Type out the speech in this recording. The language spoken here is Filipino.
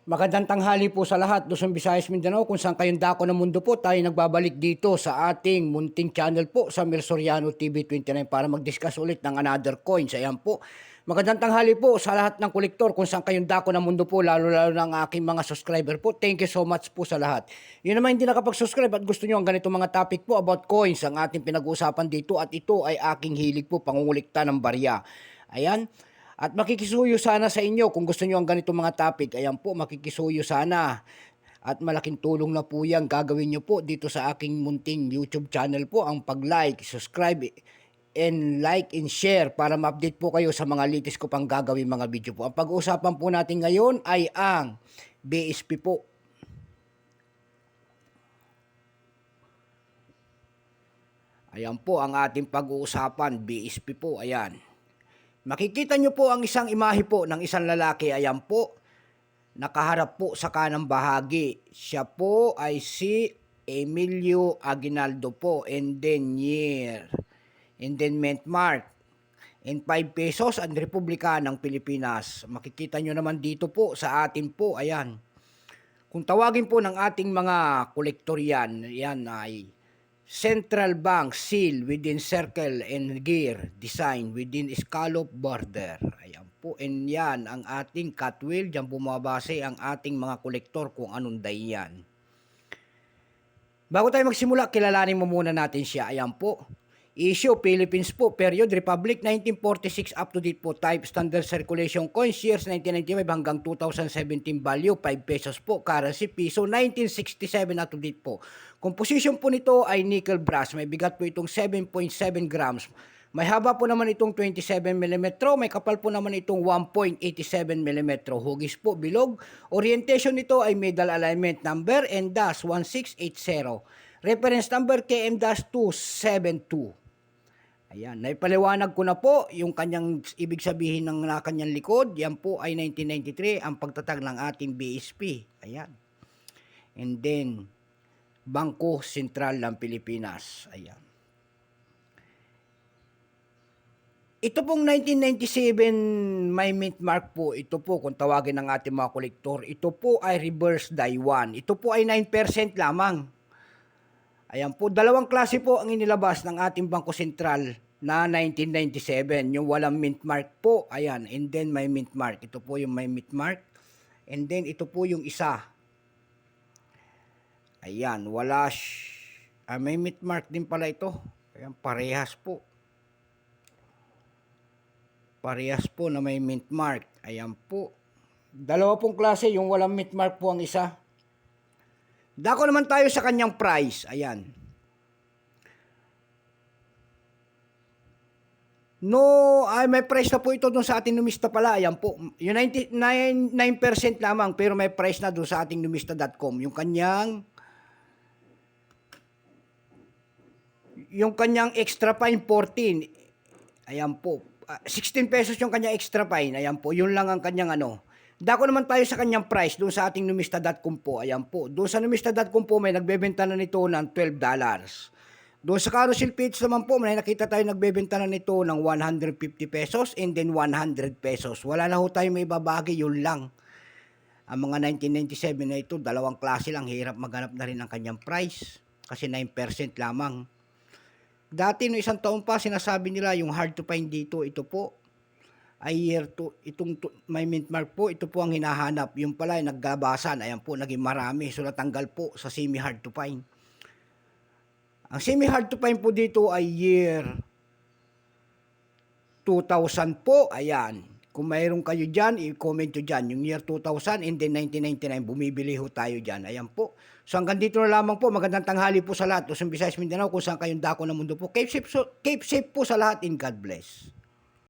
Magandang tanghali po sa lahat, Luzon, Visayas, Mindanao, kung saan kayong dako ng mundo po, tayo nagbabalik dito sa ating munting channel po sa Mel Soriano TV 29 para mag-discuss ulit ng another coins. Ayan po. Magandang tanghali po sa lahat ng kolektor kung saan kayong dako ng mundo po, lalo-lalo ng aking mga subscriber po. Thank you so much po sa lahat. Yun naman hindi nakapag-subscribe at gusto nyo ang ganito mga topic po about coins ang ating pinag-uusapan dito at ito ay aking hilig po, pangungulikta ng barya. Ayan. At makikisuyo sana sa inyo kung gusto nyo ang ganito mga topic. Ayan po, makikisuyo sana. At malaking tulong na po yan gagawin nyo po dito sa aking munting YouTube channel po. Ang pag-like, subscribe, and like and share para ma-update po kayo sa mga latest ko pang gagawin mga video po. Ang pag-uusapan po natin ngayon ay ang BSP po. Ayan po ang ating pag-uusapan, BSP po. Ayan. Makikita nyo po ang isang imahe po ng isang lalaki. Ayan po, nakaharap po sa kanang bahagi. Siya po ay si Emilio Aguinaldo po. And then year. And then mint mark. And 5 pesos ang Republika ng Pilipinas. Makikita nyo naman dito po sa atin po. Ayan. Kung tawagin po ng ating mga kolektor yan, yan ay Central Bank seal within circle and gear design within scallop border. Ayan po. And yan ang ating cutwheel. Diyan bumabase ang ating mga kolektor kung anong day yan. Bago tayo magsimula, kilalanin mo muna natin siya. Ayan po. Issue, Philippines po. Period, Republic, 1946 up to date po. Type, standard circulation coins, years 1995 hanggang 2017 value, 5 pesos po. Currency, piso, 1967 up to date po. Composition po nito ay nickel brass. May bigat po itong 7.7 grams. May haba po naman itong 27 mm. May kapal po naman itong 1.87 mm. Hugis po, bilog. Orientation nito ay middle alignment number and dash 1680. Reference number KM-272. Ayan, naipaliwanag ko na po yung kanyang ibig sabihin ng kanyang likod. Yan po ay 1993 ang pagtatag ng ating BSP. Ayan. And then, Bangko Sentral ng Pilipinas. Ayan. Ito pong 1997 may mint mark po. Ito po kung tawagin ng ating mga kolektor. Ito po ay reverse die 1. Ito po ay 9% lamang. Ayan po, dalawang klase po ang inilabas ng ating Bangko Sentral na 1997. Yung walang mint mark po, ayan, and then may mint mark. Ito po yung may mint mark. And then ito po yung isa. Ayan, wala may mint mark din pala ito. Ayan, parehas po. Parehas po na may mint mark. Ayan po. Dalawa pong klase, yung walang mint mark po ang isa. Dako naman tayo sa kanyang price. Ayan. No, ay may price na po ito dun sa ating numista pala. Ayan po. Yung 9% lamang pero may price na dun sa ating numista.com. Yung kanyang extra fine 14. Ayan po. 16 pesos yung kanyang extra fine. Ayan po. Yun lang ang kanyang ano. Dako naman tayo sa kanyang price doon sa ating numista.com po. Ayan po. Doon sa numista.com po may nagbebenta na nito ng $12. Doon sa carousel page naman po may nakita tayo nagbebenta na nito ng 150 pesos and then 100 pesos. Wala na ho tayo may babagi, yun lang. Ang mga 1997 na ito, dalawang klase lang. Hirap maghanap na rin ang kanyang price kasi 9% lamang. Dati no isang taon pa sinasabi nila yung hard to find dito, ito po ay year 2, itong may mint mark po, ito po ang hinahanap. Yung pala ay naglabasan, ayan po, naging marami. So natanggal po sa semi hard to find. Ang semi hard to find po dito ay year 2000 po, ayan. Kung mayroon kayo dyan, i-comment nyo dyan. Yung year 2000 and then 1999, bumibili ho tayo dyan. Ayan po. So hanggang dito na lamang po. Magandang tanghali po sa lahat. Luzon, Visayas, Mindanao, kung saan kayong dako ng mundo po. Keep safe po sa lahat and God bless.